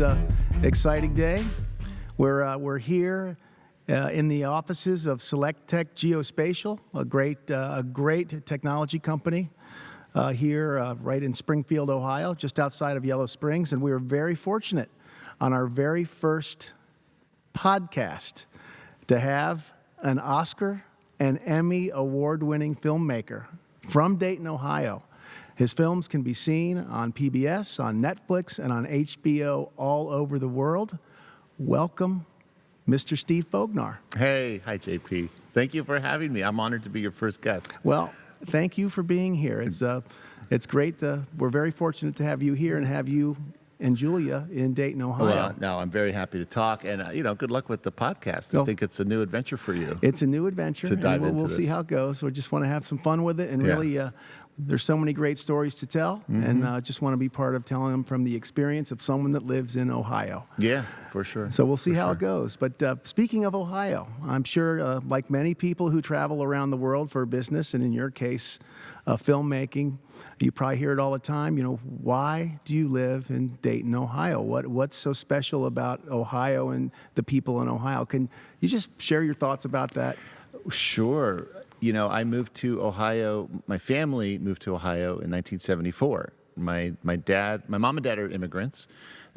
an exciting day. We're here in the offices of Select Tech Geospatial, a great technology company here right in Springfield, Ohio, just outside of Yellow Springs. And we were very fortunate on our very first podcast to have an Oscar and Emmy award-winning filmmaker from Dayton, Ohio. His films can be seen on PBS, on Netflix, and on HBO all over the world. Welcome, Mr. Steve Bognar. Hey, hi JP. Thank you for having me. I'm honored to be your first guest. Well, thank you for being here. It's great. We're very fortunate to have you here and have you and Julia in Dayton, Ohio. Well, no, I'm very happy to talk, and good luck with the podcast. I think it's a new adventure for you. It's a new adventure, to dive and we'll into see this. how it goes. We just want to have some fun with it, and really, there's so many great stories to tell, and just want to be part of telling them from the experience of someone that lives in Ohio. Yeah, for sure. So we'll see how it goes. But speaking of Ohio, I'm sure, like many people who travel around the world for business, and in your case, filmmaking, you probably hear it all the time. Why do you live in Dayton, Ohio? What's so special about Ohio and the people in Ohio? Can you just share your thoughts about that? Sure. I moved to Ohio. My family moved to Ohio in 1974. My mom and dad are immigrants,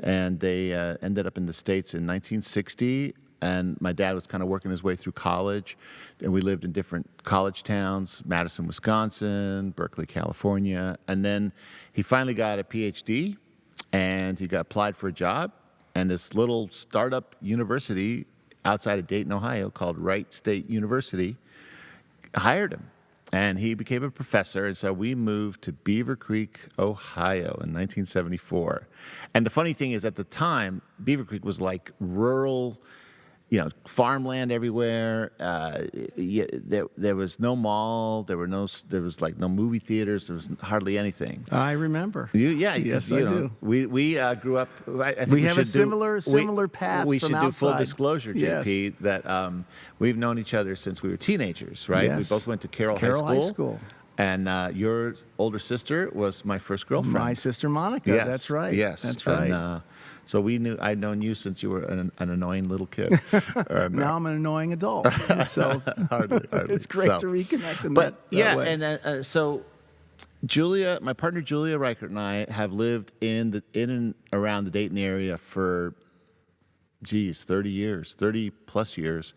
and they ended up in the States in 1960. And my dad was kind of working his way through college, and we lived in different college towns, Madison, Wisconsin, Berkeley, California. And then he finally got a PhD, and he got applied for a job, and this little startup university outside of Dayton, Ohio, called Wright State University, hired him. And he became a professor, and so we moved to Beaver Creek, Ohio in 1974. And the funny thing is, at the time, Beaver Creek was like rural, farmland everywhere. There was no mall. There was like no movie theaters. There was hardly anything. I remember. Yes, I do. We grew up. I think we have a similar path. We from should outside. do full disclosure, JP, Yes. that we've known each other since we were teenagers, right? Yes. We both went to Carroll High School. And your older sister was my first girlfriend. My sister Monica. Yes, That's right. Yes, that's right. And, so I'd known you since you were an annoying little kid. Now I'm an annoying adult. So hardly. it's great to reconnect in but that way. And so Julia, my partner Julia Reichert, and I have lived in and around the Dayton area for 30 plus years,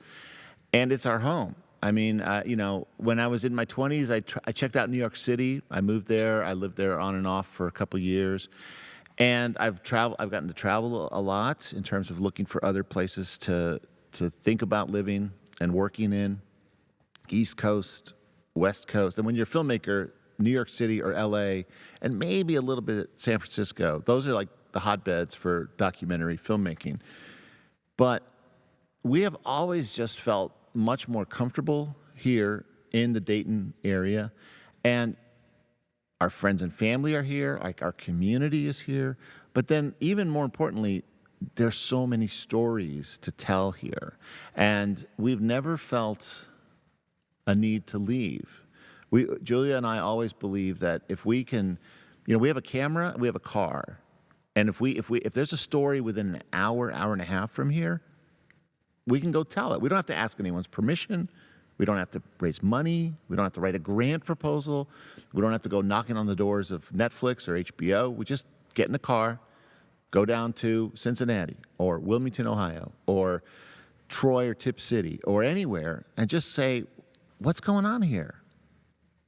and it's our home. I mean, when I was in my 20s, I checked out New York City. I moved there. I lived there on and off for a couple years. And I've gotten to travel a lot in terms of looking for other places to think about living and working in. East Coast, West Coast. And when you're a filmmaker, New York City or LA, and maybe a little bit San Francisco, those are like the hotbeds for documentary filmmaking. But we have always just felt much more comfortable here in the Dayton area. And our friends and family are here, like our community is here. But then even more importantly, there's so many stories to tell here. And we've never felt a need to leave. Julia and I always believe that if we can, we have a camera, we have a car. And if there's a story within an hour and a half from here, we can go tell it. We don't have to ask anyone's permission. We don't have to raise money. We don't have to write a grant proposal. We don't have to go knocking on the doors of Netflix or HBO. We just get in the car, go down to Cincinnati or Wilmington, Ohio, or Troy or Tip City or anywhere, and just say, "What's going on here?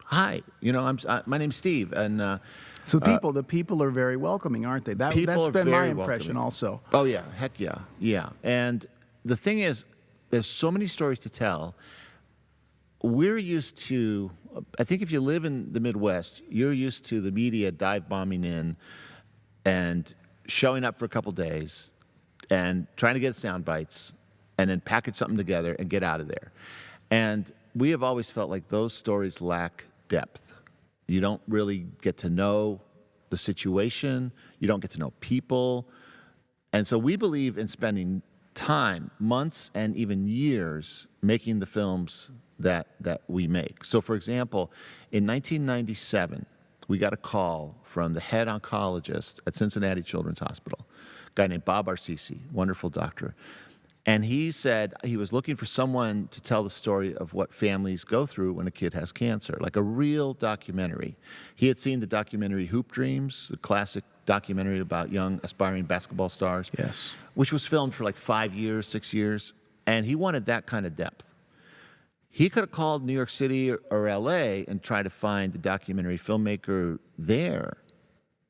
Hi, my name's Steve." And so the people are very welcoming, aren't they? That's been my impression also. Oh yeah, heck yeah, yeah. And the thing is, there's so many stories to tell. We're used to, I think if you live in the Midwest, you're used to the media dive bombing in and showing up for a couple days and trying to get sound bites and then package something together and get out of there. And we have always felt like those stories lack depth. You don't really get to know the situation. You don't get to know people. And so we believe in spending time, months and even years, making the films that we make. So for example, in 1997, we got a call from the head oncologist at Cincinnati Children's Hospital, a guy named Bob Arcisi, wonderful doctor. And he said he was looking for someone to tell the story of what families go through when a kid has cancer, like a real documentary. He had seen the documentary Hoop Dreams, the classic documentary about young aspiring basketball stars, Yes. which was filmed for like 5 years, 6 years, and he wanted that kind of depth. He could have called New York City or LA and tried to find a documentary filmmaker there,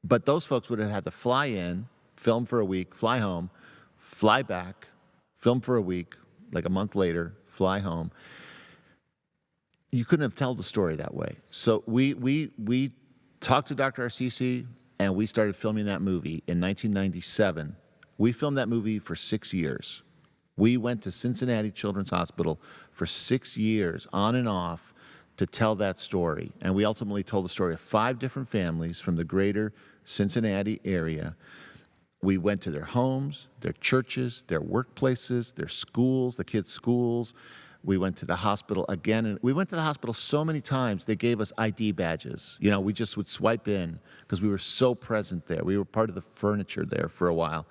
but those folks would have had to fly in, film for a week, fly home, fly back, film for a week, like a month later, fly home. You couldn't have told the story that way. So we talked to Dr. Arcisi, and we started filming that movie in 1997. We filmed that movie for 6 years. We went to Cincinnati Children's Hospital for 6 years, on and off, to tell that story. And we ultimately told the story of 5 different families from the greater Cincinnati area. We went to their homes, their churches, their workplaces, their schools, the kids' schools. We went to the hospital again, and we went to the hospital so many times, they gave us ID badges. You know, we just would swipe in because we were so present there. We were part of the furniture there for a while.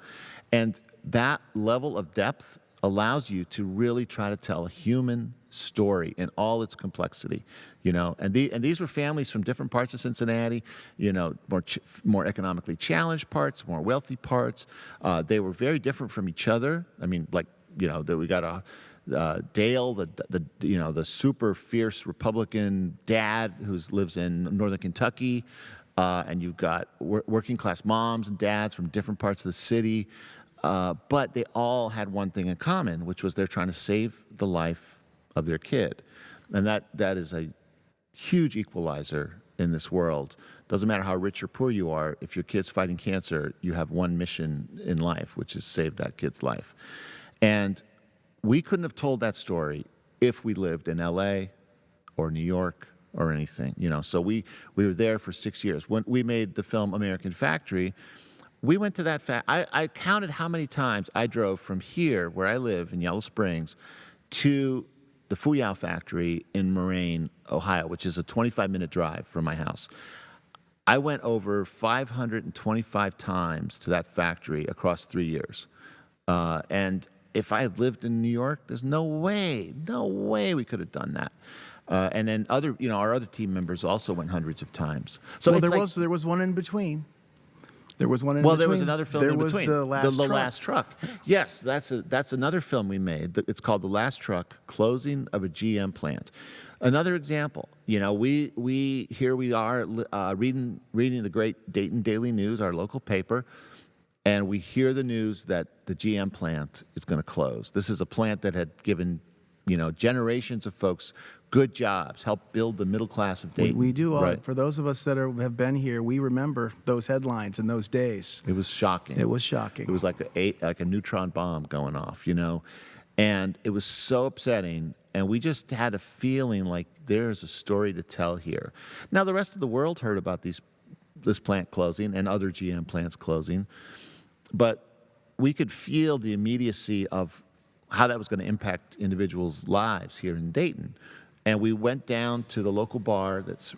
And that level of depth allows you to really try to tell a human story in all its complexity, you know. And these were families from different parts of Cincinnati, you know, more economically challenged parts, more wealthy parts. They were very different from each other. I mean, like, you know, we got Dale, the super fierce Republican dad who lives in northern Kentucky, and you've got working class moms and dads from different parts of the city. But they all had one thing in common, which was they're trying to save the life of their kid. And that is a huge equalizer in this world. Doesn't matter how rich or poor you are, if your kid's fighting cancer, you have one mission in life, which is save that kid's life. And we couldn't have told that story if we lived in LA or New York or anything, you know. So we were there for 6 years. When we made the film American Factory, we went to that I counted how many times I drove from here, where I live in Yellow Springs, to the Fuyao factory in Moraine, Ohio, which is a 25-minute drive from my house. I went over 525 times to that factory across 3 years. And if I had lived in New York, there's no way we could have done that. And then our other team members also went hundreds of times. So Well, there was one in between. There was one in Well, between. there was another film in between. There was The Last Truck. Yes, that's another film we made. It's called The Last Truck: Closing of a GM Plant. Another example. You know, we are reading the great Dayton Daily News, our local paper, and we hear the news that the GM plant is going to close. This is a plant that had given, you know, generations of folks good jobs, helped build the middle class of Dayton. We do. Right. For those of us that have been here, we remember those headlines in those days. It was shocking. It was shocking. It was like a neutron bomb going off, you know, and it was so upsetting. And we just had a feeling like there's a story to tell here. Now, the rest of the world heard about this plant closing and other GM plants closing, but we could feel the immediacy of how that was going to impact individuals' lives here in Dayton. And we went down to the local bar that's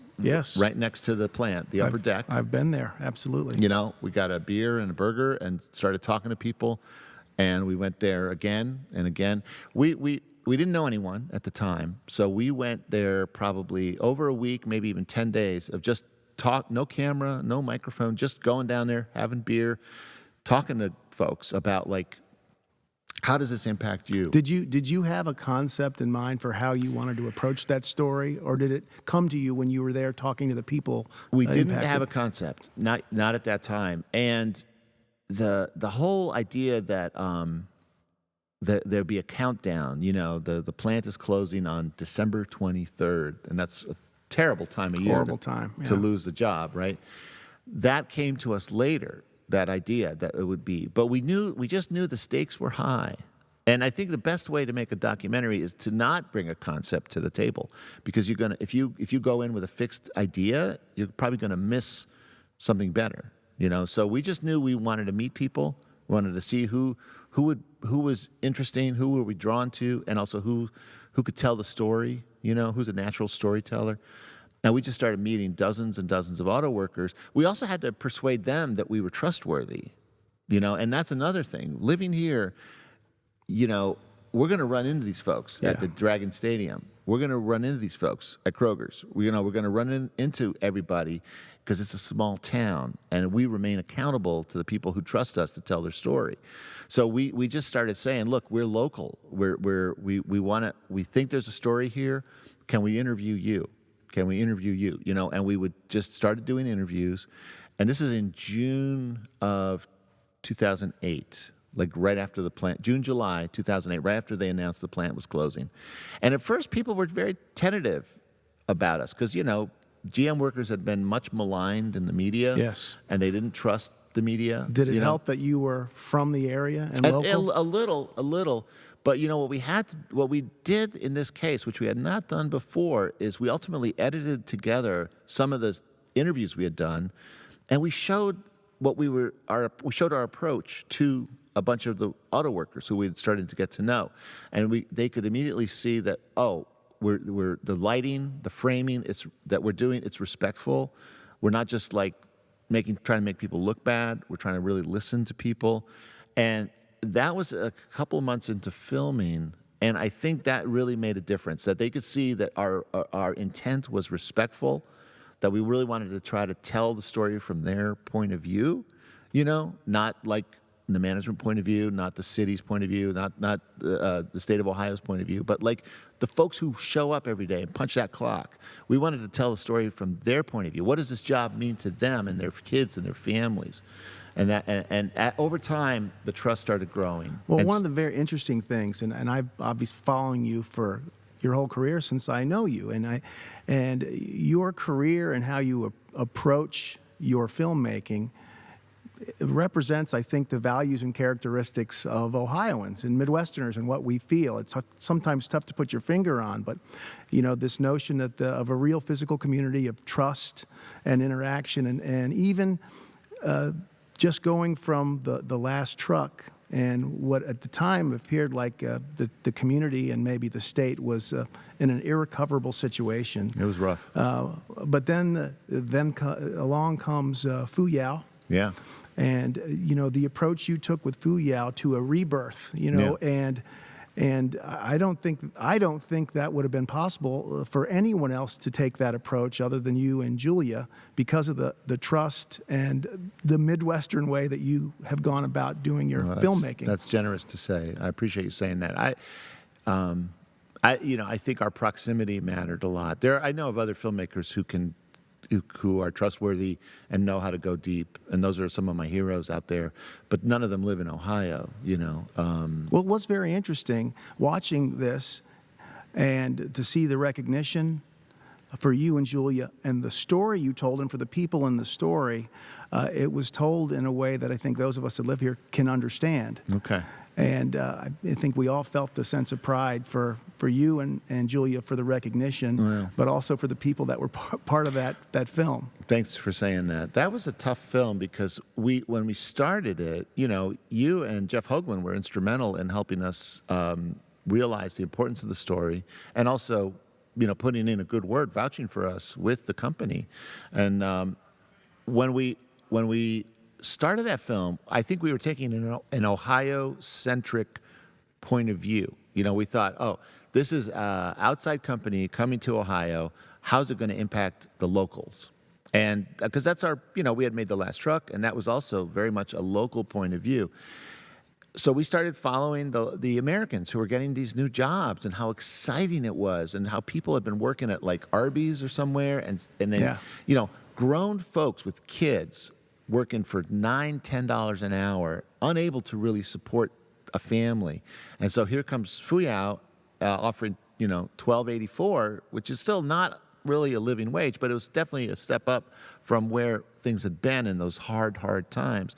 right next to the plant, the upper deck. I've been there, absolutely. You know, we got a beer and a burger and started talking to people. And we went there again and again. We didn't know anyone at the time, so we went there probably over a week, maybe even 10 days of just talk, no camera, no microphone, just going down there, having beer, talking to folks about, like, how does this impact you? Did you have a concept in mind for how you wanted to approach that story, or did it come to you when you were there talking to the people? We didn't impacted? have a concept, not at that time, and the whole idea that there'd be a countdown. You know, the plant is closing on December 23rd, and that's a terrible time of year. Horrible time to lose the job, right? That came to us later. That idea that it would be, but we just knew the stakes were high. And I think the best way to make a documentary is to not bring a concept to the table, because you're gonna, if you go in with a fixed idea, you're probably gonna miss something better, you know. So we just knew we wanted to meet people, wanted to see who was interesting, who were we drawn to, and also who could tell the story, you know, who's a natural storyteller. And we just started meeting dozens and dozens of auto workers. We also had to persuade them that we were trustworthy, And that's another thing. Living here, we're going to run into these folks at the Dragon Stadium. We're going to run into these folks at Kroger's. We're going to run into everybody because it's a small town, and we remain accountable to the people who trust us to tell their story. So we just started saying, look, we're local. We think there's a story here. Can we interview you? Can we interview you? And we would just started doing interviews, and this is in June of 2008. Like right after the plant, July 2008, right after they announced the plant was closing. And at first, people were very tentative about us because, GM workers had been much maligned in the media. Yes. And they didn't trust the media. Did it help that you were from the area and local? A little. But what we did in this case, which we had not done before, is we ultimately edited together some of the interviews we had done, and we showed our approach to a bunch of the auto workers who we had started to get to know, and they could immediately see that we're the lighting, the framing it's respectful. We're not just like trying to make people look bad. We're trying to really listen to people, and that was a couple of months into filming, and I think that really made a difference. That they could see that our intent was respectful, that we really wanted to try to tell the story from their point of view, not like the management point of view, not the city's point of view, not the state of Ohio's point of view, but like the folks who show up every day and punch that clock. We wanted to tell the story from their point of view. What does this job mean to them and their kids and their families? And over time, the trust started growing. Well, one of the very interesting things, and I've been following you for your whole career since I know you, and your career and how you approach your filmmaking represents, I think, the values and characteristics of Ohioans and Midwesterners and what we feel. It's sometimes tough to put your finger on, but this notion of a real physical community of trust and interaction, and even just going from the last truck and what at the time appeared like the community and maybe the state was in an irrecoverable situation. It was rough. But then along comes Fuyao. Yeah. And the approach you took with Fuyao to a rebirth, and I don't think that would have been possible for anyone else to take that approach other than you and Julia, because of the trust and the Midwestern way that you have gone about doing your filmmaking. That's generous to say. I appreciate you saying that. I think our proximity mattered a lot. I know of other filmmakers who are trustworthy and know how to go deep, and those are some of my heroes out there, but none of them live in Ohio, Well, what's very interesting watching this and to see the recognition for you and Julia and the story you told, and for the people in the story, it was told in a way that I think those of us that live here can understand. Okay. And I think we all felt the sense of pride for you and Julia for the recognition, but also for the people that were part of that film. Thanks for saying that. That was a tough film because when we started it, you and Jeff Hoagland were instrumental in helping us realize the importance of the story, and also, putting in a good word, vouching for us with the company. And when we started that film, I think we were taking an Ohio-centric point of view. We thought, this is an outside company coming to Ohio. How's it going to impact the locals? And because that's we had made The Last Truck, and that was also very much a local point of view. So we started following the Americans who were getting these new jobs and how exciting it was, and how people had been working at like Arby's or somewhere, and then grown folks with kids working for $9, $10 an hour, unable to really support a family. And so here comes Fuyao offering, $12.84, which is still not really a living wage, but it was definitely a step up from where things had been in those hard times.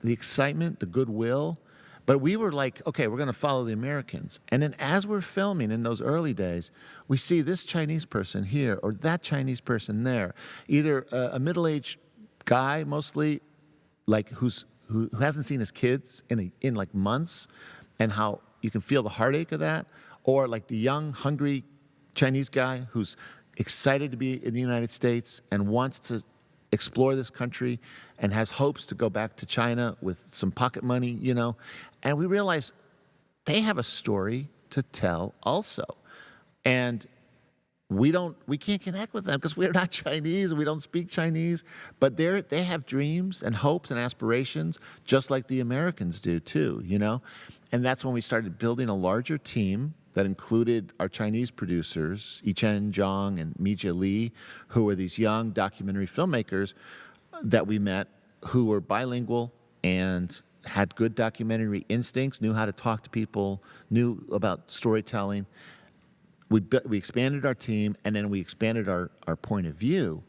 The excitement, the goodwill. But we were like, okay, we're going to follow the Americans. And then as we're filming in those early days, we see this Chinese person here or that Chinese person there, either a middle-aged guy mostly, like who hasn't seen his kids in like months, and how you can feel the heartache of that, or like the young, hungry Chinese guy who's excited to be in the United States and wants to explore this country and has hopes to go back to China with some pocket money, you know. And we realized they have a story to tell also. And we can't connect with them because we're not Chinese and we don't speak Chinese, but they have dreams and hopes and aspirations just like the Americans do too, you know? And that's when we started building a larger team that included our Chinese producers, Yichen Zhang and Mijia Li, who were these young documentary filmmakers that we met who were bilingual and had good documentary instincts, knew how to talk to people, knew about storytelling. We expanded our team, and then we expanded our point of view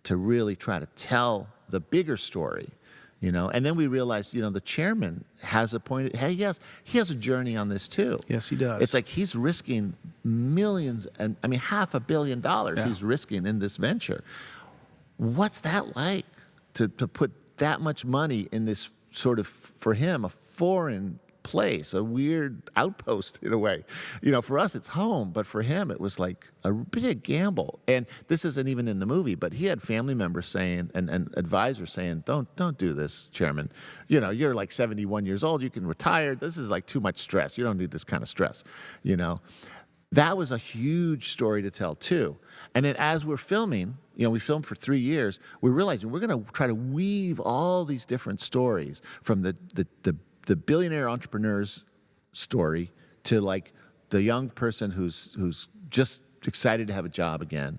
to really try to tell the bigger story, you know. And then we realized, you know, the chairman has a point. Hey, yes, he has a journey on this too. Yes, he does. It's like he's risking millions, and I mean $500 million Yeah. he's risking in this venture. What's that like to put that much money in this sort of, for him, a foreign place, a weird outpost in a way. You know, for us it's home, but for him it was like a big gamble. And this isn't even in the movie, but he had family members saying and advisors saying, don't do this, Chairman. You know, you're like 71 years old, you can retire. This is like too much stress. You don't need this kind of stress, you know. That was a huge story to tell too. And then as we're filming, you know, we filmed for 3 years, we're realizing we're going to try to weave all these different stories from the billionaire entrepreneur's story to like the young person who's just excited to have a job again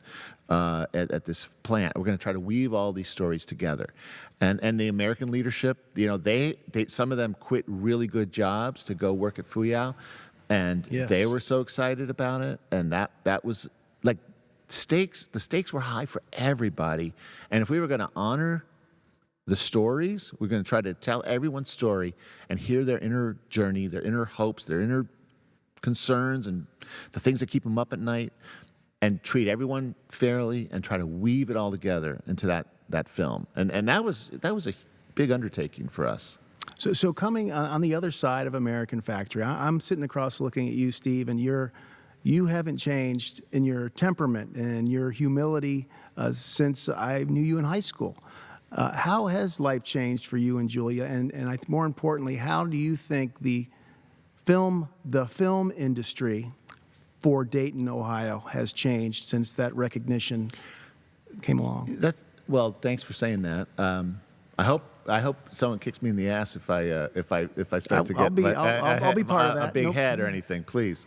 at this plant. We're going to try to weave all these stories together. And the American leadership, you know, they some of them quit really good jobs to go work at Fuyao. And Yes. they were so excited about it. And that was like the stakes were high for everybody. And if we were going to honor the stories, we're going to try to tell everyone's story and hear their inner journey, their inner hopes, their inner concerns, and the things that keep them up at night, and treat everyone fairly and try to weave it all together into that film. And that was a big undertaking for us. So coming on the other side of American Factory, I'm sitting across looking at you, Steve, and you haven't changed in your temperament and your humility since I knew you in high school. How has life changed for you and Julia? And more importantly, how do you think the film industry for Dayton, Ohio, has changed since that recognition came along? Well, thanks for saying that. I hope someone kicks me in the ass if I start to get I'll be part of that. a big Nope. head or anything, please.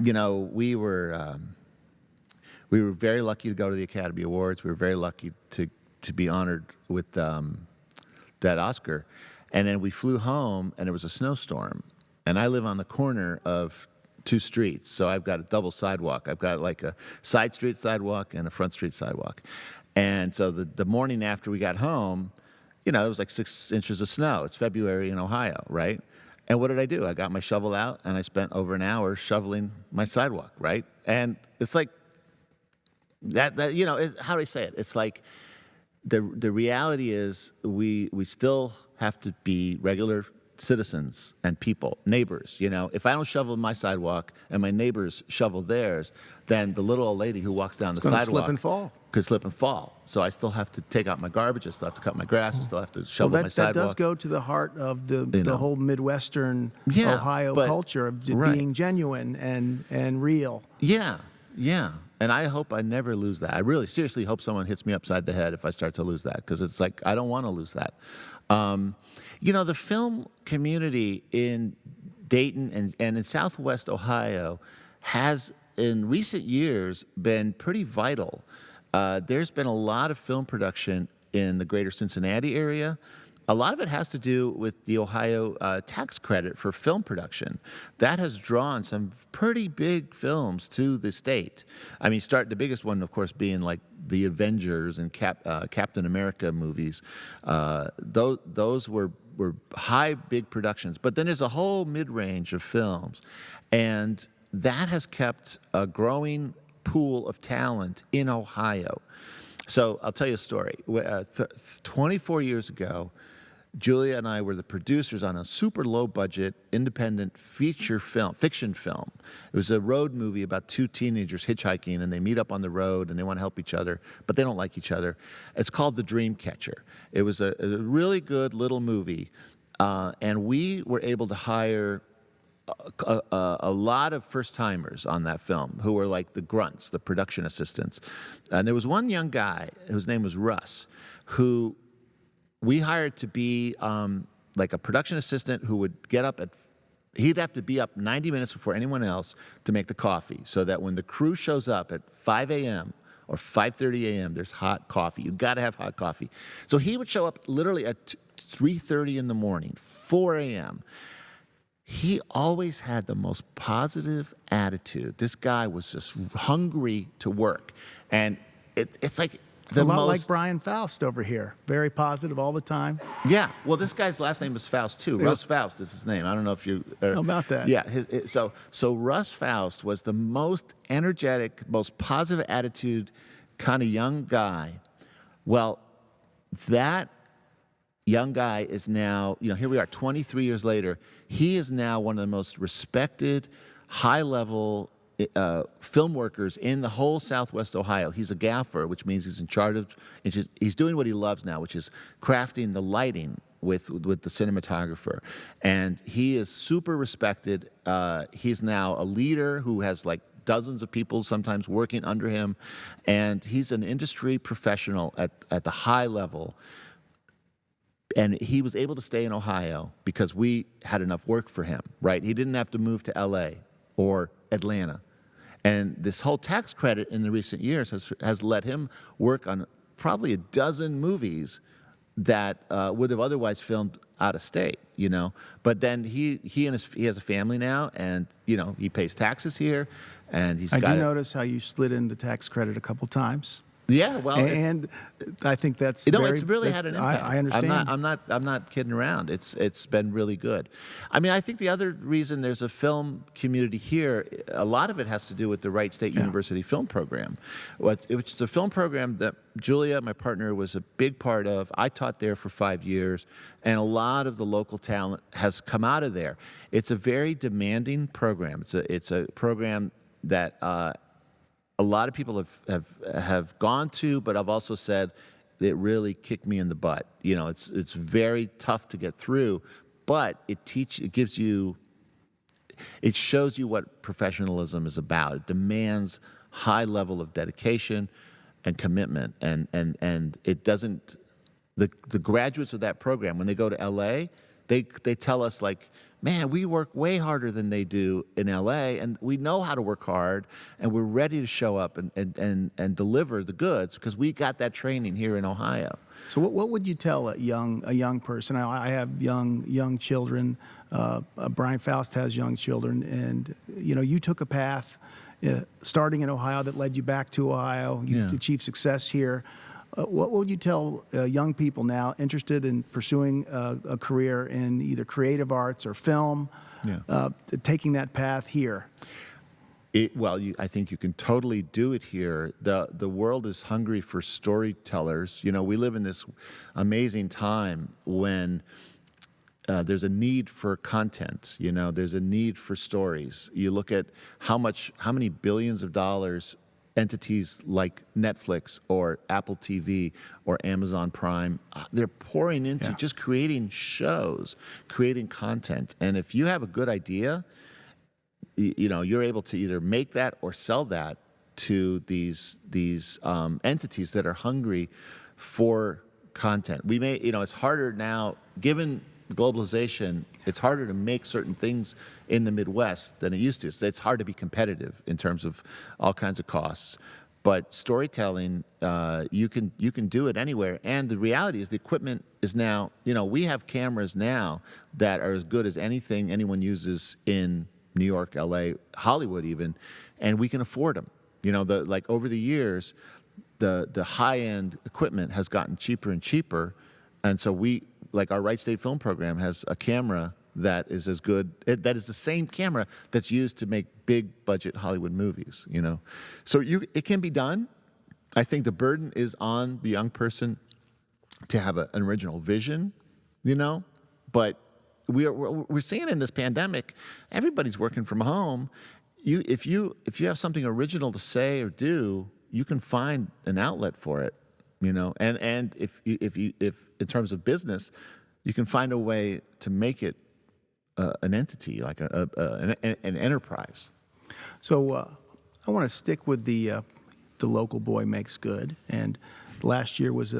You know, we were very lucky to go to the Academy Awards. We were very lucky to be honored with that Oscar. And then we flew home, and it was a snowstorm. And I live on the corner of 2 streets, so I've got a double sidewalk. I've got like a side street sidewalk and a front street sidewalk. And so the morning after we got home, you know, it was like 6 inches of snow. It's February in Ohio, right? And what did I do? I got my shovel out, and I spent over an hour shoveling my sidewalk, right? And it's like, that you know, how do I say it? It's like the reality is we still have to be regular citizens and people, neighbors. You know, if I don't shovel my sidewalk and my neighbors shovel theirs, then the little old lady who walks down the sidewalk slip and fall. could slip and fall. So I still have to take out my garbage. I still have to cut my grass. I still have to shovel my That sidewalk. does go to the heart of the know. whole Midwestern Yeah, Ohio but- culture of right. being genuine and real. Yeah. And I hope I never lose that. I really seriously hope someone hits me upside the head if I start to lose that, because it's like, I don't want to lose that. You know, the film community in Dayton and in Southwest Ohio has, in recent years, been pretty vital. There's been a lot of film production in the greater Cincinnati area. A lot of it has to do with the Ohio tax credit for film production. That has drawn some pretty big films to the state. I mean, the biggest one, of course, being like the Avengers and Captain America movies. Those were high, big productions. But then there's a whole mid-range of films. And that has kept a growing pool of talent in Ohio. So I'll tell you a story. 24 years ago, Julia and I were the producers on a super low budget independent fiction film. It was a road movie about two teenagers hitchhiking, and they meet up on the road and they want to help each other, but they don't like each other. It's called The Dreamcatcher. It was a really good little movie, and we were able to hire a lot of first-timers on that film who were like the grunts, the production assistants. And there was one young guy whose name was Russ, who we hired to be like a production assistant who would get up he'd have to be up 90 minutes before anyone else to make the coffee, so that when the crew shows up at 5 a.m. or 5:30 a.m., there's hot coffee. You've got to have hot coffee. So he would show up literally at 3:30 in the morning, 4 a.m., he always had the most positive attitude. This guy was just hungry to work. And it's like the A lot most... like Brian Faust over here. Very positive all the time. Yeah. Well, this guy's last name is Faust, too. Yeah. Russ Faust is his name. I don't know if you... How about that? Yeah. So Russ Faust was the most energetic, most positive attitude kind of young guy. Well, that young guy is now, here we are 23 years later. He is now one of the most respected, high-level film workers in the whole Southwest Ohio. He's a gaffer, which means he's in charge of, he's doing what he loves now, which is crafting the lighting with the cinematographer. And he is super respected. He's now a leader who has like dozens of people sometimes working under him. And he's an industry professional at the high level. And he was able to stay in Ohio because we had enough work for him, right? He didn't have to move to LA or Atlanta. And this whole tax credit in the recent years has let him work on probably a dozen movies that would have otherwise filmed out of state, But then he has a family now, and he pays taxes here, and I do notice how you slid in the tax credit a couple times. Yeah, well, and I think that's it's really had an impact. I understand. I'm not kidding around. It's been really good. I mean, I think the other reason there's a film community here, a lot of it has to do with the Wright State University Film Program, which is a film program that Julia, my partner, was a big part of. I taught there for 5 years, and a lot of the local talent has come out of there. It's a very demanding program. It's a program that a lot of people have gone to, but I've also said it really kicked me in the butt. It's very tough to get through, but it shows you what professionalism is about. It demands high level of dedication and commitment, and it doesn't. The graduates of that program, when they go to LA, they tell us like, man, we work way harder than they do in LA, and we know how to work hard, and we're ready to show up and deliver the goods because we got that training here in Ohio. So what would you tell a young person? I have young children. Brian Faust has young children, and you took a path starting in Ohio that led you back to Ohio. You achieved success here. What would you tell young people now interested in pursuing a career in either creative arts or film, taking that path here? I think you can totally do it here. The world is hungry for storytellers. We live in this amazing time when there's a need for content. There's a need for stories. You look at how many billions of dollars entities like Netflix or Apple TV or Amazon Prime, they're pouring into just creating shows, creating content. And if you have a good idea, you're able to either make that or sell that to these entities that are hungry for content. It's harder now, given globalization, it's harder to make certain things in the Midwest than it used to. So it's hard to be competitive in terms of all kinds of costs. But storytelling, you can do it anywhere. And the reality is the equipment is now, we have cameras now that are as good as anything anyone uses in New York, LA, Hollywood even, and we can afford them. Over the years, the high-end equipment has gotten cheaper and cheaper. And so our Wright State Film Program has a camera that is as good, that is the same camera that's used to make big budget Hollywood movies, So it can be done. I think the burden is on the young person to have an original vision you know? But we're seeing in this pandemic, everybody's working from home. If you have something original to say or do, you can find an outlet for it, you know. And if in terms of business, you can find a way to make it an entity, like an enterprise. So I want to stick with the local boy makes good. And last year was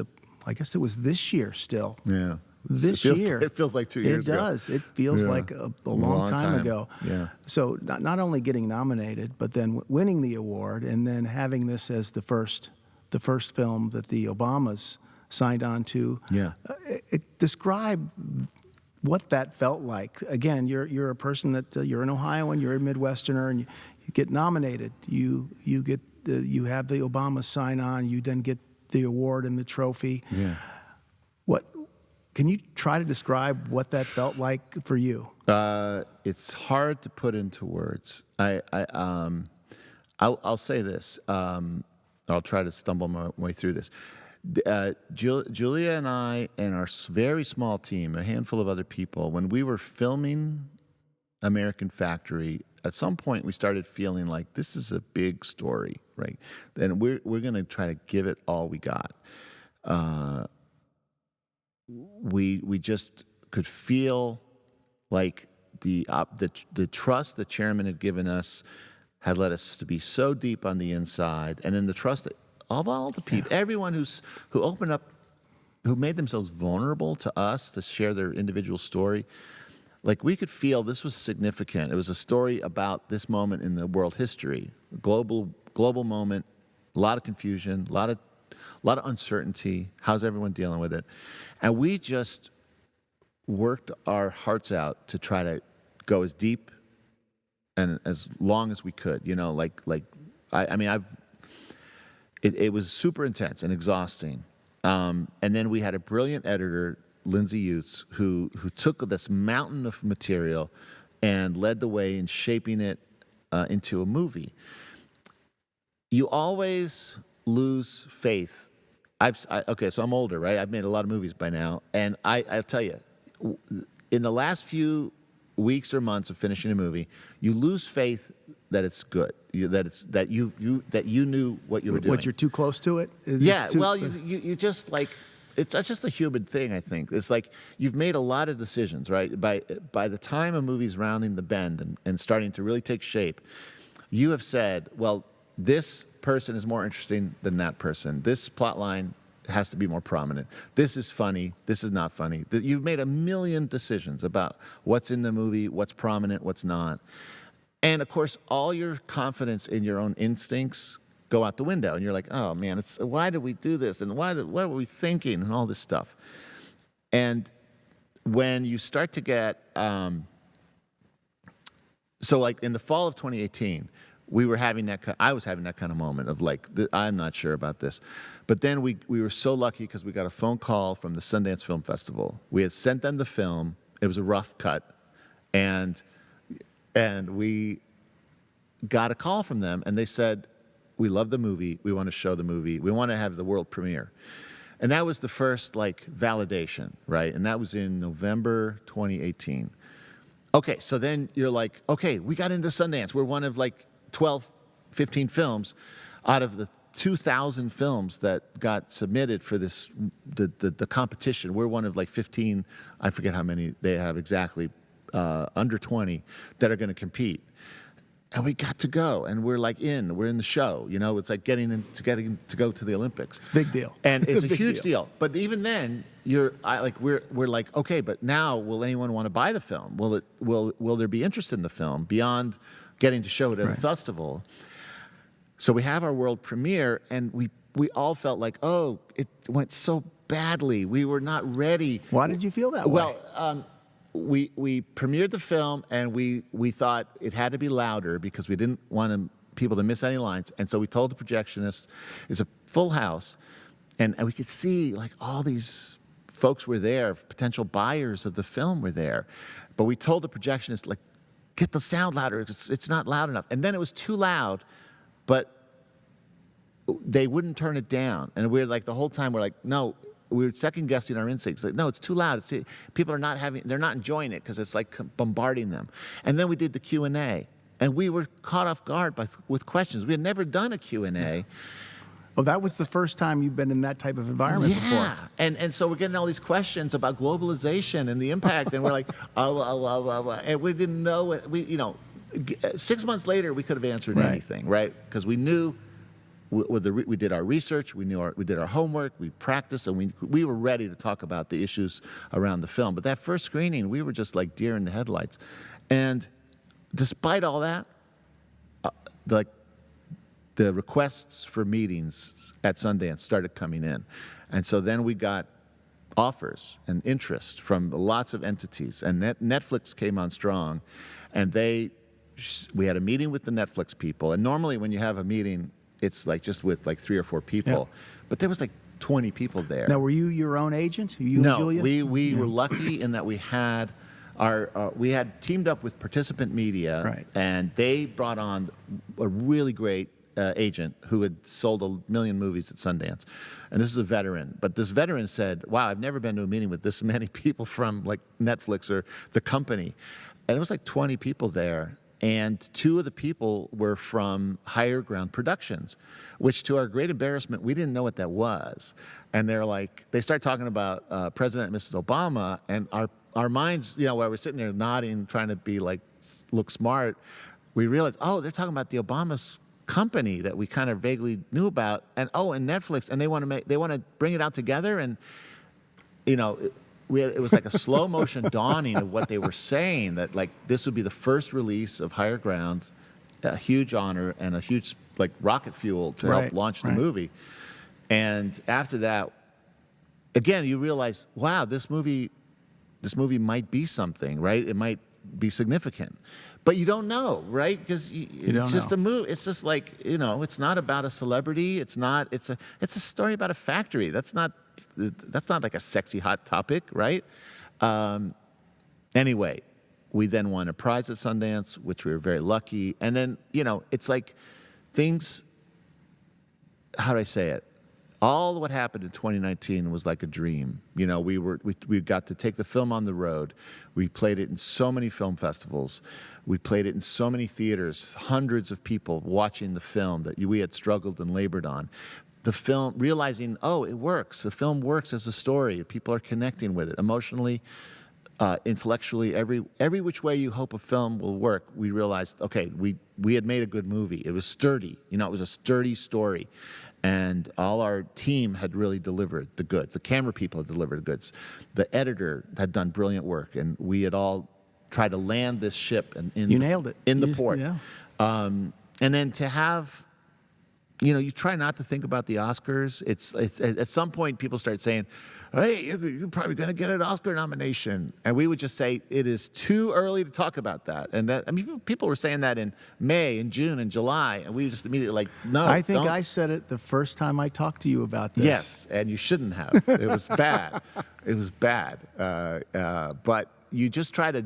I guess it was this year still. Yeah. This year. It feels like 2 years ago. It does. It feels like a long time ago. Yeah. So not only getting nominated, but then winning the award, and then having this as the first film that the Obamas signed on to. Yeah. Describe what that felt like. Again, you're a person that you're an Ohioan, you're a Midwesterner, and you get nominated. You have the Obama sign on. You then get the award and the trophy. Yeah. Can you try to describe what that felt like for you? It's hard to put into words. I'll say this. I'll try to stumble my way through this. Julia and I and our very small team, a handful of other people, when we were filming American Factory, at some point we started feeling like this is a big story, right? And we're going to try to give it all we got. We just could feel like the trust the chairman had given us had led us to be so deep on the inside, and then the trust of all the people, everyone who opened up, who made themselves vulnerable to us to share their individual story. Like, we could feel this was significant. It was a story about this moment in the world history, global moment, a lot of confusion, a lot of uncertainty. How's everyone dealing with it? And we just worked our hearts out to try to go as deep and as long as we could. You know, it was super intense and exhausting. And then we had a brilliant editor, Lindsay Utz, who took this mountain of material and led the way in shaping it into a movie. You always lose faith. Okay, so I'm older, right? I've made a lot of movies by now, and I'll tell you, in the last few weeks or months of finishing a movie, you lose faith that it's good, that you knew what you were doing. What, you're too close to it? You just like, that's just a human thing, I think. It's like you've made a lot of decisions, right? By the time a movie's rounding the bend and starting to really take shape, you have said, well, this person is more interesting than that person. This plot line has to be more prominent. This is funny. This is not funny. You've made a million decisions about what's in the movie, what's prominent, what's not. And of course, all your confidence in your own instincts go out the window. And you're like, oh man, why did we do this? And what were we thinking? And all this stuff. And when you start to get, so like in the fall of 2018, I was having that kind of moment of like, I'm not sure about this. But then we were so lucky because we got a phone call from the Sundance Film Festival. We had sent them the film. It was a rough cut. And we got a call from them, and they said, we love the movie. We want to show the movie. We want to have the world premiere. And that was the first like validation, right? And that was in November 2018. Okay, so then you're like, okay, we got into Sundance. We're one of like 12, 15 films out of the 2,000 films that got submitted for this the competition. We're one of like 15, I forget how many they have exactly, under 20 that are going to compete. And we got to go, and we're in the show. You know, it's like getting to go to the Olympics. It's a big deal. And it's a huge deal. But even then, we're like, okay, but now will anyone want to buy the film? Will there be interest in the film beyond getting to show it at a festival? So we have our world premiere, and we all felt like, oh, it went so badly. We were not ready. Why did you feel that way? Well, we premiered the film, and we thought it had to be louder because we didn't want people to miss any lines. And so we told the projectionist, it's a full house, and we could see like all these folks were there, potential buyers of the film were there. But we told the projectionist, like, get the sound louder. It's not loud enough. And then it was too loud, but they wouldn't turn it down. And we're like, the whole time we're like, no, we were second guessing our instincts. Like, no, it's too loud. People are they're not enjoying it because it's like bombarding them. And then we did the Q&A, and we were caught off guard with questions. We had never done a Q&A. Oh, that was the first time you've been in that type of environment before. And so we're getting all these questions about globalization and the impact, and we're like, and we didn't know it. 6 months later, we could have answered anything, right? Because we knew. We did our research, we did our homework, we practiced, and we were ready to talk about the issues around the film. But that first screening, we were just like deer in the headlights. And despite all that, the requests for meetings at Sundance started coming in. And so then we got offers and interest from lots of entities. And Netflix came on strong, and we had a meeting with the Netflix people. And normally when you have a meeting, it's like just with like 3 or 4 people. Yeah. But there was like 20 people there. Now, were you your own agent? You no, and Julia? we were lucky in that we had we had teamed up with Participant Media, and they brought on a really great agent who had sold 1 million movies at Sundance. And this is a veteran. But this veteran said, wow, I've never been to a meeting with this many people from like Netflix or the company. And there was like 20 people there. And 2 of the people were from Higher Ground Productions, which to our great embarrassment, we didn't know what that was. And they start talking about President and Mrs. Obama, and our minds, while we're sitting there nodding, trying to be like, look smart, we realized, oh, they're talking about the Obama's company that we kind of vaguely knew about, and Netflix, and they want to bring it out together, and it was like a slow motion dawning of what they were saying, that like this would be the first release of Higher Ground, a huge honor and a huge like rocket fuel to help launch the movie. And after that, again, you realize, wow, this movie might be something, right? It might be significant. But you don't know, right? Because it's just a movie. It's just like, it's not about a celebrity. It's a story about a factory. That's not like a sexy hot topic, right? Anyway, we then won a prize at Sundance, which we were very lucky. And then, it's like things, how do I say it? All what happened in 2019 was like a dream. We got to take the film on the road. We played it in so many film festivals. We played it in so many theaters, hundreds of people watching the film that we had struggled and labored on. The film, realizing, it works. The film works as a story. People are connecting with it emotionally, intellectually, every which way you hope a film will work. We realized, okay, we had made a good movie. It was sturdy. It was a sturdy story. And all our team had really delivered the goods. The camera people had delivered the goods. The editor had done brilliant work, and we had all tried to land this ship you nailed it. In the port. Yeah. And then to have, you try not to think about the Oscars. It's at some point people start saying, hey, you're probably going to get an Oscar nomination. And we would just say, it is too early to talk about that. And people were saying that in May and June and July, and we were just immediately like, no. I think I said it the first time I talked to you about this. Yes, and you shouldn't have. It was bad. It was bad. But you just try to,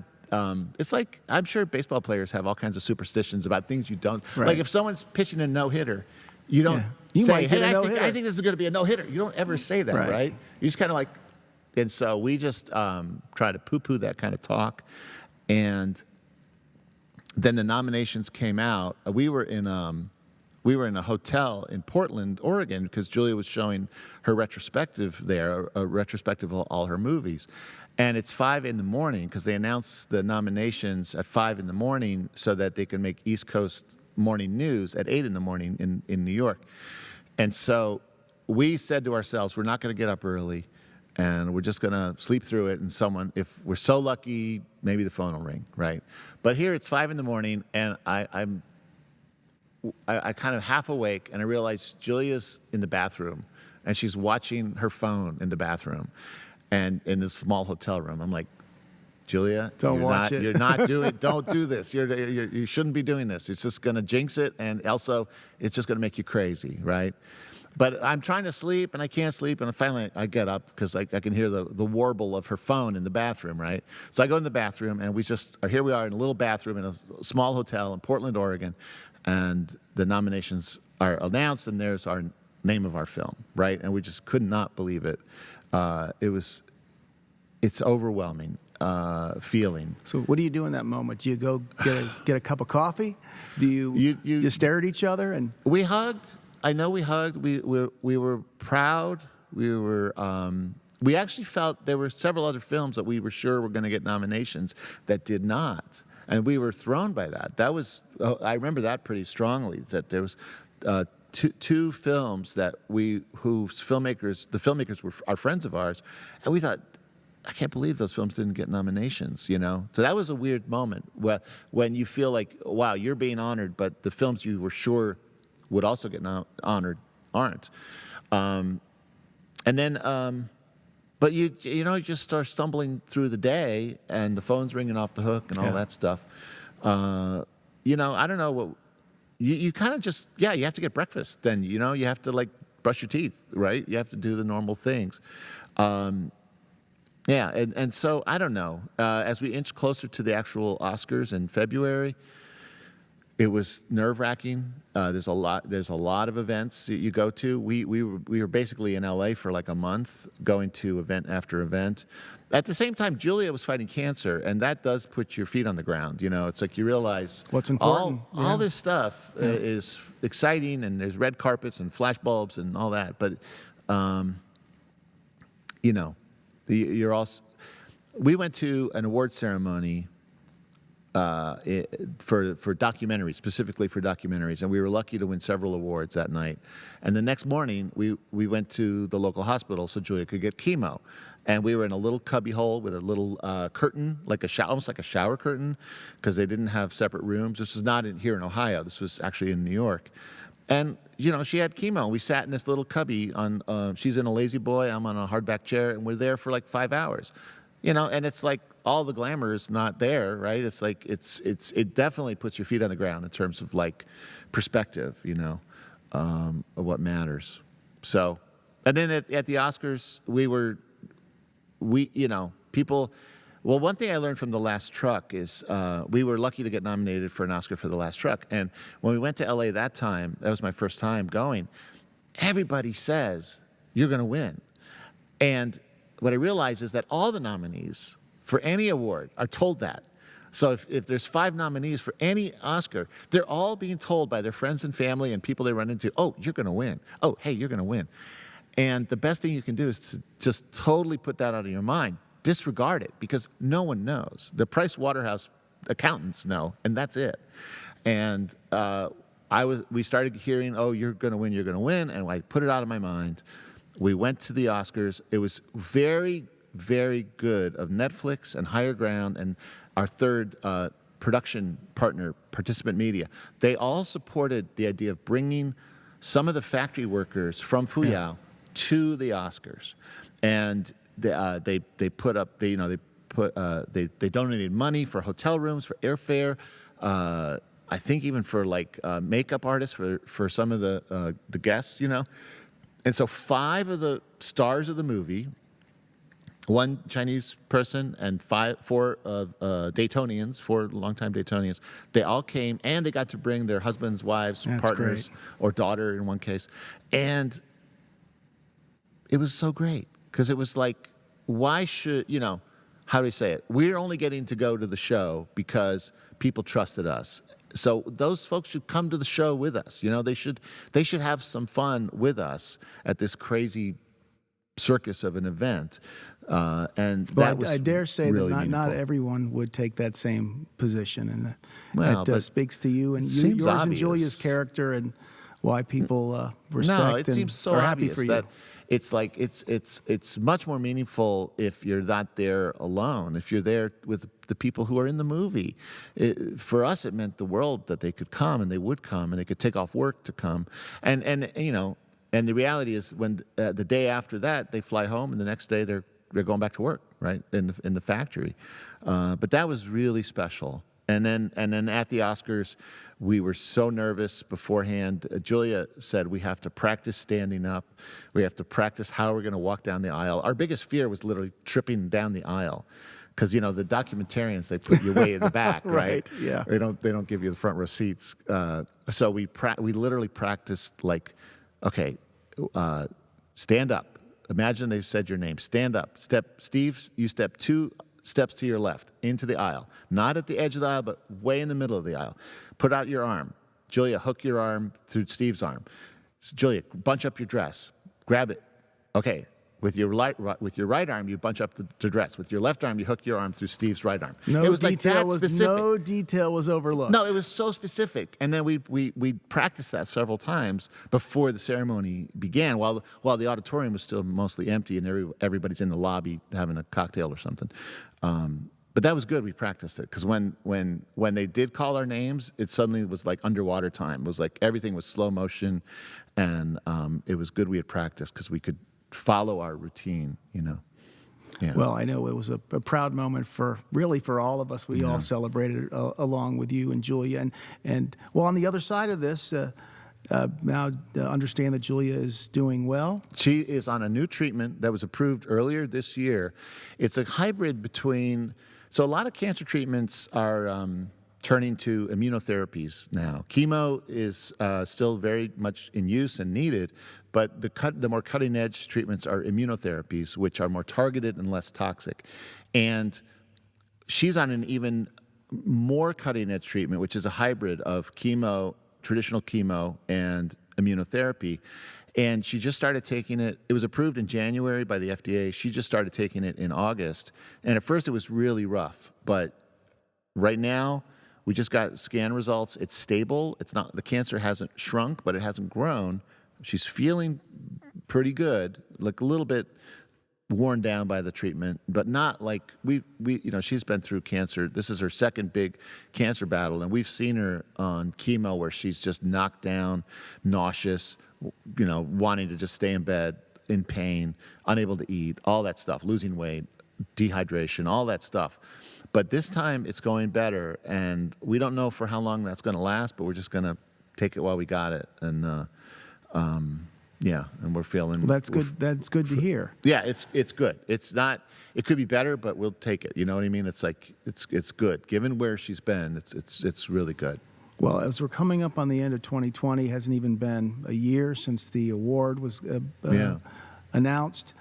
it's like, I'm sure baseball players have all kinds of superstitions about things you don't. Right. Like if someone's pitching a no-hitter, you don't say, hey, I think this is going to be a no-hitter. You don't ever say that, right? You just kind of like, and so we just try to poo-poo that kind of talk. And then the nominations came out. We were in a hotel in Portland, Oregon, because Julia was showing her retrospective there, a retrospective of all her movies. And it's 5 a.m, because they announced the nominations at 5 a.m. so that they can make East Coast morning news at 8 a.m. in New York. And so we said to ourselves, we're not going to get up early, and we're just going to sleep through it, and if we're so lucky, maybe the phone will ring, right? But here it's 5 a.m, and I'm kind of half awake, and I realize Julia's in the bathroom, and she's watching her phone in the bathroom, and in this small hotel room. I'm like, Julia, don't do this. You shouldn't be doing this. It's just going to jinx it, and also it's just going to make you crazy, right? But I'm trying to sleep, and I can't sleep, and finally I get up because I can hear the warble of her phone in the bathroom, right? So I go in the bathroom, and here we are in a little bathroom in a small hotel in Portland, Oregon, and the nominations are announced, and there's our name of our film, right? And we just could not believe it. It's overwhelming feeling. So what do you do in that moment? Do you go get a cup of coffee? Do you just stare at each other and? We hugged. I know we hugged. We were proud. We actually felt there were several other films that we were sure were going to get nominations that did not, and we were thrown by that. I remember that pretty strongly. That there was two films that the filmmakers were our friends of ours, and we thought, I can't believe those films didn't get nominations, you know? So that was a weird moment when you feel like, wow, you're being honored, but the films you were sure would also get honored aren't. But you just start stumbling through the day, and the phone's ringing off the hook and all that stuff. I don't know what, you kind of just, you have to get breakfast. Then, you have to like brush your teeth, right? You have to do the normal things. And so I don't know. As we inch closer to the actual Oscars in February, it was nerve-wracking. There's a lot of events you go to. We were basically in LA for like a month, going to event after event. At the same time, Julia was fighting cancer, and that does put your feet on the ground. It's like you realize what's important. All this stuff is exciting, and there's red carpets and flash bulbs and all that. But you're also. We went to an award ceremony for documentaries, specifically for documentaries, and we were lucky to win several awards that night. And the next morning, we went to the local hospital so Julia could get chemo. And we were in a little cubby hole with a little curtain, almost like a shower curtain, because they didn't have separate rooms. This was not here in Ohio. This was actually in New York. And she had chemo. We sat in this little cubby she's in a lazy boy, I'm on a hardback chair, and we're there for like 5 hours. And it's like all the glamour is not there, right? It's like it definitely puts your feet on the ground in terms of like perspective, of what matters. So, and then at the Oscars, people. Well, one thing I learned from The Last Truck is we were lucky to get nominated for an Oscar for The Last Truck. And when we went to LA that time, that was my first time going, everybody says, you're going to win. And what I realized is that all the nominees for any award are told that. So if there's 5 nominees for any Oscar, they're all being told by their friends and family and people they run into, oh, you're going to win. Oh, hey, you're going to win. And the best thing you can do is to just totally put that out of your mind. Disregard it, because no one knows. The Price Waterhouse accountants know, and that's it. And we started hearing, oh, you're going to win, and I put it out of my mind. We went to the Oscars. It was very, very good of Netflix and Higher Ground and our third production partner, Participant Media. They all supported the idea of bringing some of the factory workers from Fuyao to the Oscars, and they donated money for hotel rooms, for airfare. I think even for like makeup artists for some of the guests, And so 5 of the stars of the movie, 1 Chinese person and 4 Daytonians, 4 longtime Daytonians, they all came, and they got to bring their husbands, wives, partners, or daughter in one case. And it was so great, because it was like, why should, how do we say it? We're only getting to go to the show because people trusted us. So those folks should come to the show with us. They should have some fun with us at this crazy circus of an event. And that was I dare say really that not meaningful. everyone would take that same position, and Well, that but speaks to you and seems yours and obvious. Julia's character and why people respect No, it and seems so are happy obvious for you. that it's like it's much more meaningful if you're not there alone. If you're there with the people who are in the movie. For us, it meant the world that they could come, and they would come, and they could take off work to come. And the reality is, when the day after that they fly home, and the next day they're going back to work, right, in the factory. But that was really special. And then at the Oscars, we were so nervous beforehand. Julia said, we have to practice standing up. We have to practice how we're going to walk down the aisle. Our biggest fear was literally tripping down the aisle. Because, the documentarians, they put you way in the back, right? Yeah. They don't give you the front row seats. So we literally practiced like, okay, stand up. Imagine they've said your name. Stand up. Steve, you step 2 steps to your left into the aisle. Not at the edge of the aisle, but way in the middle of the aisle. Put out your arm. Julia, hook your arm through Steve's arm. Julia, bunch up your dress. Grab it. Okay. With your right arm, you bunch up the dress. With your left arm, you hook your arm through Steve's right arm. No it was detail like that specific. No detail was overlooked. No, it was so specific. And then we practiced that several times before the ceremony began, while the auditorium was still mostly empty and everybody's in the lobby having a cocktail or something. But that was good. We practiced it because when they did call our names, it suddenly was like underwater time. It was like everything was slow motion, and it was good we had practiced because we could follow our routine, Yeah. Well, I know it was a proud moment for all of us. We all celebrated along with you and Julia. And well, on the other side of this, now understand that Julia is doing well. She is on a new treatment that was approved earlier this year. It's a hybrid between, so a lot of cancer treatments are turning to immunotherapies now. Chemo is still very much in use and needed, but the more cutting-edge treatments are immunotherapies, which are more targeted and less toxic. And she's on an even more cutting-edge treatment, which is a hybrid of chemo, traditional chemo, and immunotherapy. And she just started taking it. It was approved in January by the FDA. She just started taking it in August. And at first it was really rough, but right now, we just got scan results. It's stable. It's not, the cancer hasn't shrunk, but it hasn't grown. She's feeling pretty good, like a little bit worn down by the treatment, but not like she's been through cancer. This is her second big cancer battle, and we've seen her on chemo where she's just knocked down, nauseous, wanting to just stay in bed, in pain, unable to eat, all that stuff, losing weight, dehydration, all that stuff. But this time it's going better, and we don't know for how long that's going to last, but we're just going to take it while we got it. And and we're feeling. Well, that's good. That's good to hear. Yeah, it's good. It's not. It could be better, but we'll take it. You know what I mean? It's like it's good. Given where she's been, it's really good. Well, as we're coming up on the end of 2020, hasn't even been a year since the award was announced.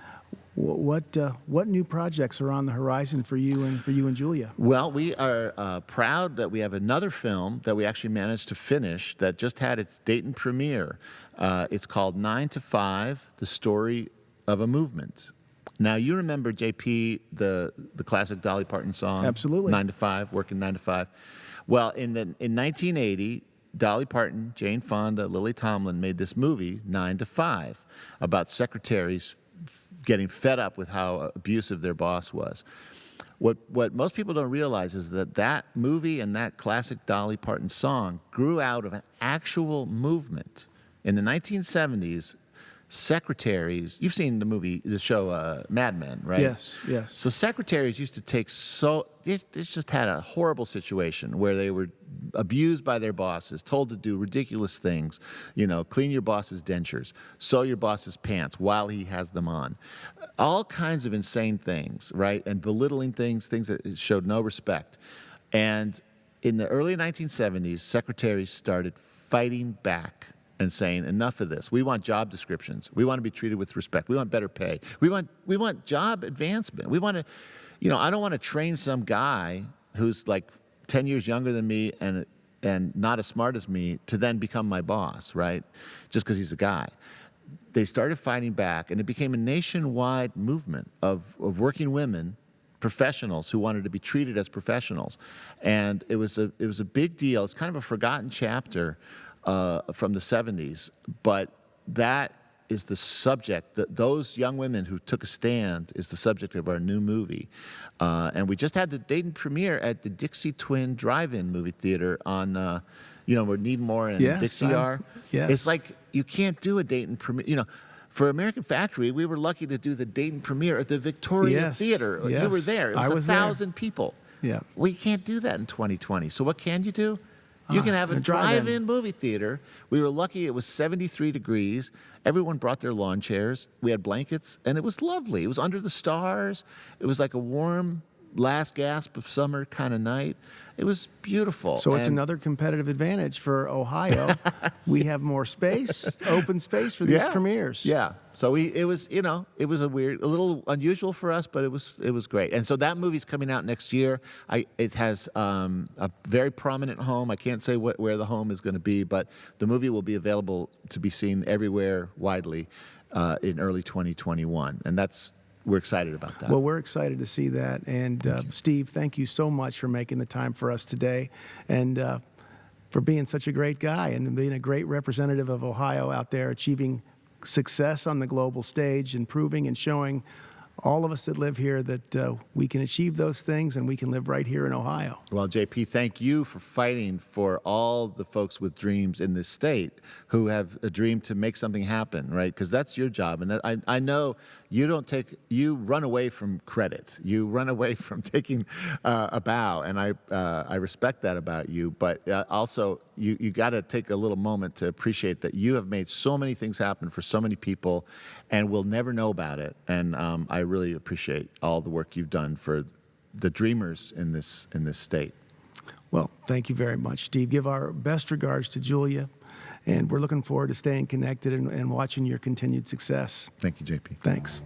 What new projects are on the horizon for you and Julia? Well, we are proud that we have another film that we actually managed to finish that just had its Dayton premiere. It's called 9 to 5: The Story of a Movement. Now, you remember, JP, the classic Dolly Parton song? Absolutely. 9 to 5, working 9 to 5. Well, in 1980, Dolly Parton, Jane Fonda, Lily Tomlin made this movie, 9 to 5, about secretaries getting fed up with how abusive their boss was. What most people don't realize is that movie and that classic Dolly Parton song grew out of an actual movement. In the 1970s, secretaries, you've seen the show Mad Men, right? Yes. So secretaries used to they just had a horrible situation where they were abused by their bosses, told to do ridiculous things, clean your boss's dentures, sew your boss's pants while he has them on. All kinds of insane things, right? And belittling things that showed no respect. And in the early 1970s, secretaries started fighting back and saying, enough of this. We want job descriptions. We want to be treated with respect. We want better pay. We want job advancement. We want to, I don't want to train some guy who's like 10 years younger than me and not as smart as me to then become my boss, right? Just because he's a guy. They started fighting back, and it became a nationwide movement of working women, professionals who wanted to be treated as professionals. And it was a big deal. It's kind of a forgotten chapter from the 70s, but that is the subject. Those young women who took a stand is the subject of our new movie. And we just had the Dayton premiere at the Dixie Twin Drive-In movie theater on, where Needmore and Dixie are. Yes. It's like you can't do a Dayton premiere. For American Factory, we were lucky to do the Dayton premiere at the Victoria Theater. Yes. You were there. It was 1,000 people. Yeah. Well, you can't do that in 2020. So what can you do? You can have a drive-in movie theater. We were lucky it was 73 degrees. Everyone brought their lawn chairs. We had blankets, and it was lovely. It was under the stars. It was like a warm last gasp of summer kind of night. It was beautiful. So it's And- another competitive advantage for Ohio. We have more space, open space for these premieres. Yeah. So it was a little unusual for us, but it was great. And so that movie's coming out next year. It has a very prominent home. I can't say where the home is going to be, but the movie will be available to be seen everywhere widely in early 2021, and we're excited about that. Well, we're excited to see that. And Steve, thank you so much for making the time for us today, and for being such a great guy and being a great representative of Ohio out there, achieving success on the global stage and proving and showing all of us that live here that we can achieve those things and we can live right here in Ohio. Well, JP, thank you for fighting for all the folks with dreams in this state who have a dream to make something happen, right? Because that's your job. And I know you run away from credit. You run away from taking a bow. And I respect that about you. But also, you got to take a little moment to appreciate that you have made so many things happen for so many people, and we'll never know about it. And I really appreciate all the work you've done for the dreamers in this state. Well, thank you very much, Steve. Give our best regards to Julia, and we're looking forward to staying connected and watching your continued success. Thank you, JP. Thanks.